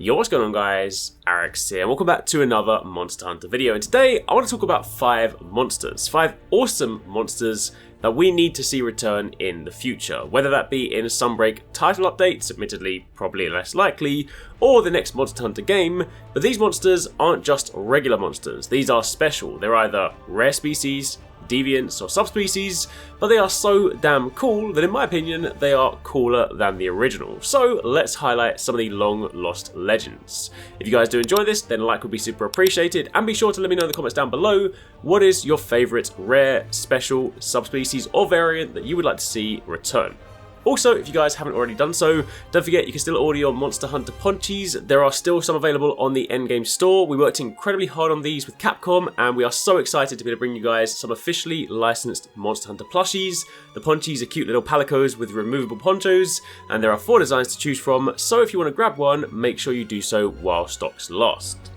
Yo, what's going on guys? Arix here, and welcome back to another Monster Hunter video. And today, I want to talk about 5 monsters. 5 awesome monsters that we need to see return in the future. Whether that be in a Sunbreak title updates, admittedly probably less likely, or the next Monster Hunter game. But these monsters aren't just regular monsters, these are special. They're either rare species, deviants or subspecies, but they are so damn cool that in my opinion they are cooler than the original. So let's highlight some of the long lost legends. If you guys do enjoy this, then a like would be super appreciated, and be sure to let me know in the comments down below what is your favourite rare, special, subspecies or variant that you would like to see return. Also, if you guys haven't already done so, don't forget you can still order your Monster Hunter Ponchis. There are still some available on the Endgame store. We worked incredibly hard on these with Capcom, and we are so excited to be able to bring you guys some officially licensed Monster Hunter plushies. The Ponchis are cute little palicos with removable ponchos, and there are 4 designs to choose from, so if you want to grab one, make sure you do so while stocks last.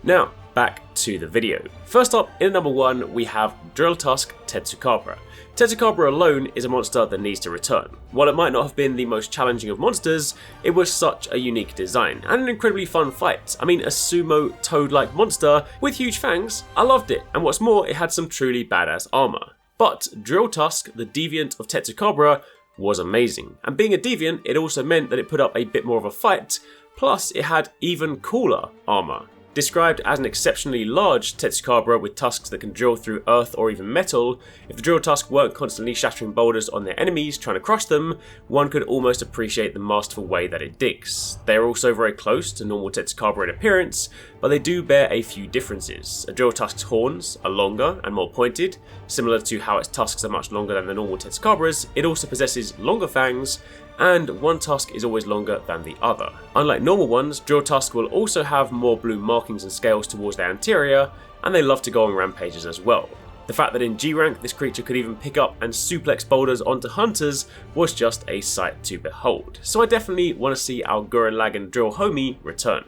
Now, back to the video. First up, in number 1, we have Drilltusk Tetsucabra. Tetsucabra alone is a monster that needs to return. While it might not have been the most challenging of monsters, it was such a unique design and an incredibly fun fight. I mean, a sumo toad-like monster with huge fangs. I loved it, and what's more, it had some truly badass armor. But Drilltusk, the deviant of Tetsucabra, was amazing. And being a deviant, it also meant that it put up a bit more of a fight, plus it had even cooler armor. Described as an exceptionally large Tetsucabra with tusks that can drill through earth or even metal, if the drill tusk weren't constantly shattering boulders on their enemies trying to crush them, one could almost appreciate the masterful way that it digs. They are also very close to normal Tetsucabra in appearance, but they do bear a few differences. A drill tusk's horns are longer and more pointed. Similar to how its tusks are much longer than the normal Tetsucabra's, it also possesses longer fangs, and one tusk is always longer than the other. Unlike normal ones, Drilltusk will also have more blue markings and scales towards their anterior, and they love to go on rampages as well. The fact that in G rank this creature could even pick up and suplex boulders onto hunters was just a sight to behold. So I definitely want to see our Gurren Lagann drill homie return.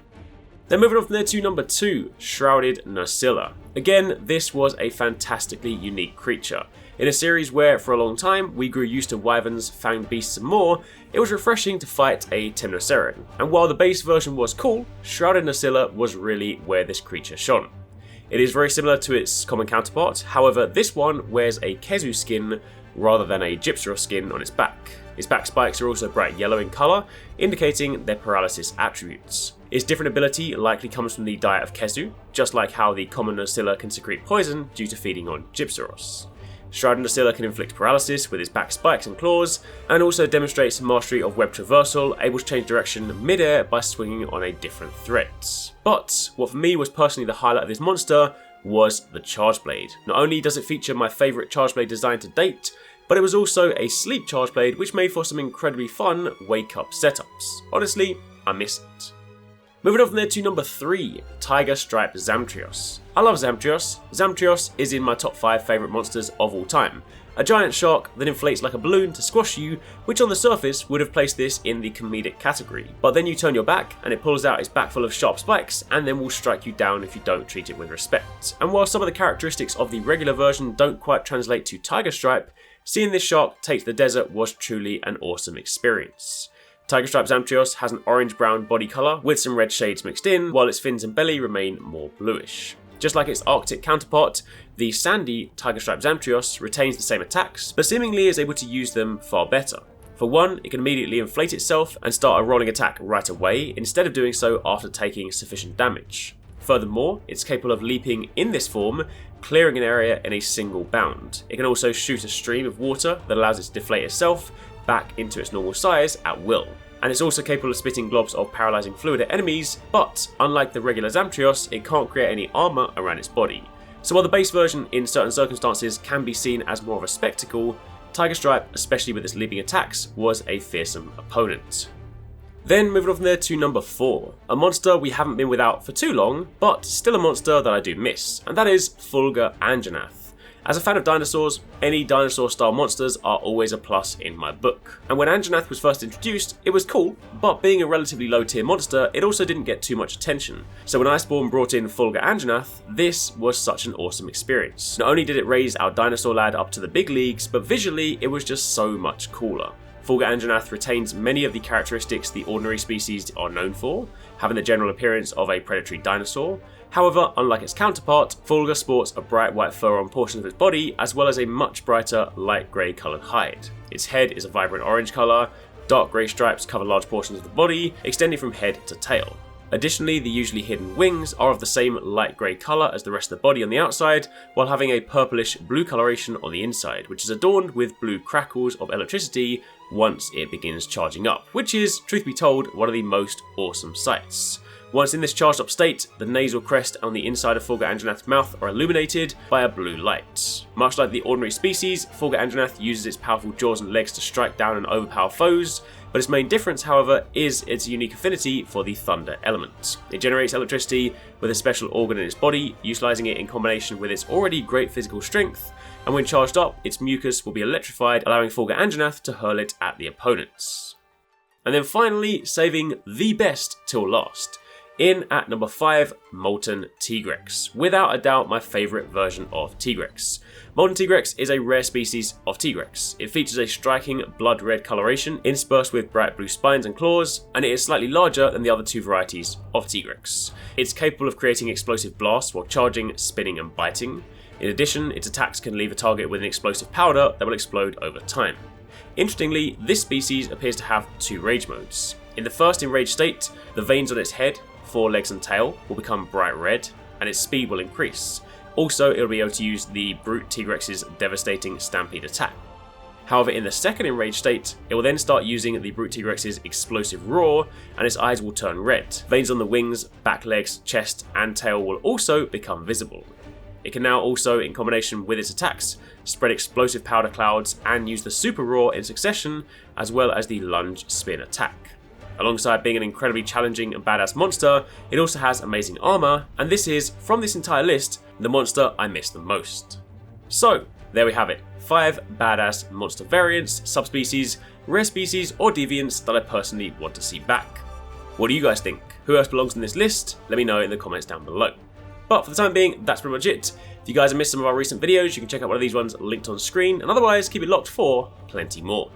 Then moving on from there to number 2, Shrouded Nerscylla. Again, this was a fantastically unique creature. In a series where, for a long time, we grew used to wyverns, fanged beasts and more, it was refreshing to fight a Temnoceran. And while the base version was cool, Shrouded Nerscylla was really where this creature shone. It is very similar to its common counterpart, however this one wears a Kezu skin rather than a Gypsyros skin on its back. Its back spikes are also bright yellow in colour, indicating their paralysis attributes. Its different ability likely comes from the diet of Kezu, just like how the common Nerscylla can secrete poison due to feeding on Gypsyros. Shrouded Nerscylla can inflict paralysis with its back spikes and claws, and also demonstrates mastery of web traversal, able to change direction mid-air by swinging on a different threat. But what for me was personally the highlight of this monster was the Charge Blade. Not only does it feature my favourite Charge Blade design to date, but it was also a sleep Charge Blade which made for some incredibly fun wake-up setups. Honestly, I miss it. Moving on from there to number 3, Tigerstripe Zamtrios. I love Zamtrios. Zamtrios is in my top 5 favourite monsters of all time. A giant shark that inflates like a balloon to squash you, which on the surface would have placed this in the comedic category. But then you turn your back and it pulls out its back full of sharp spikes and then will strike you down if you don't treat it with respect. And while some of the characteristics of the regular version don't quite translate to Tigerstripe, seeing this shark take the desert was truly an awesome experience. Tigerstripe Zamtrios has an orange-brown body colour with some red shades mixed in, while its fins and belly remain more bluish. Just like its Arctic counterpart, the sandy Tigerstripe Zamtrios retains the same attacks, but seemingly is able to use them far better. For one, it can immediately inflate itself and start a rolling attack right away, instead of doing so after taking sufficient damage. Furthermore, it's capable of leaping in this form, clearing an area in a single bound. It can also shoot a stream of water that allows it to deflate itself back into its normal size at will. And it's also capable of spitting globs of paralysing fluid at enemies, but unlike the regular Zamtrios, it can't create any armour around its body. So while the base version in certain circumstances can be seen as more of a spectacle, Tigerstripe, especially with its leaping attacks, was a fearsome opponent. Then moving on from there to number 4, a monster we haven't been without for too long, but still a monster that I do miss, and that is Fulgur Anjanath. As a fan of dinosaurs, any dinosaur-style monsters are always a plus in my book. And when Anjanath was first introduced, it was cool, but being a relatively low-tier monster, it also didn't get too much attention. So when Iceborne brought in Fulgur Anjanath, this was such an awesome experience. Not only did it raise our dinosaur lad up to the big leagues, but visually it was just so much cooler. Fulgur Anjanath retains many of the characteristics the ordinary species are known for, having the general appearance of a predatory dinosaur. However, unlike its counterpart, Fulgur sports a bright white fur on portions of its body, as well as a much brighter light grey coloured hide. Its head is a vibrant orange colour, dark grey stripes cover large portions of the body, extending from head to tail. Additionally, the usually hidden wings are of the same light grey colour as the rest of the body on the outside, while having a purplish blue coloration on the inside, which is adorned with blue crackles of electricity once it begins charging up, which is, truth be told, one of the most awesome sights. Once in this charged up state, the nasal crest on the inside of Fulgur Anjanath's mouth are illuminated by a blue light. Much like the ordinary species, Fulgur Anjanath uses its powerful jaws and legs to strike down and overpower foes, but its main difference, however, is its unique affinity for the thunder element. It generates electricity with a special organ in its body, utilising it in combination with its already great physical strength, and when charged up, its mucus will be electrified, allowing Fulgur Anjanath to hurl it at the opponents. And then finally, saving the best till last. In at number 5, Molten Tigrex. Without a doubt, my favourite version of Tigrex. Molten Tigrex is a rare species of Tigrex. It features a striking blood red coloration interspersed with bright blue spines and claws, and it is slightly larger than the other two varieties of Tigrex. It's capable of creating explosive blasts while charging, spinning and biting. In addition, its attacks can leave a target with an explosive powder that will explode over time. Interestingly, this species appears to have two rage modes. In the first enraged state, the veins on its head, forelegs and tail will become bright red, and its speed will increase. Also, it will be able to use the Brute Tigrex's devastating Stampede attack. However, in the second enraged state, it will then start using the Brute Tigrex's explosive roar, and its eyes will turn red. Veins on the wings, back legs, chest, and tail will also become visible. It can now also, in combination with its attacks, spread explosive powder clouds and use the super roar in succession, as well as the lunge spin attack. Alongside being an incredibly challenging and badass monster, it also has amazing armour, and this is, from this entire list, the monster I miss the most. So, there we have it, 5 badass monster variants, subspecies, rare species or deviants that I personally want to see back. What do you guys think? Who else belongs in this list? Let me know in the comments down below. But for the time being, that's pretty much it. If you guys have missed some of our recent videos, you can check out one of these ones linked on screen, and otherwise keep it locked for plenty more.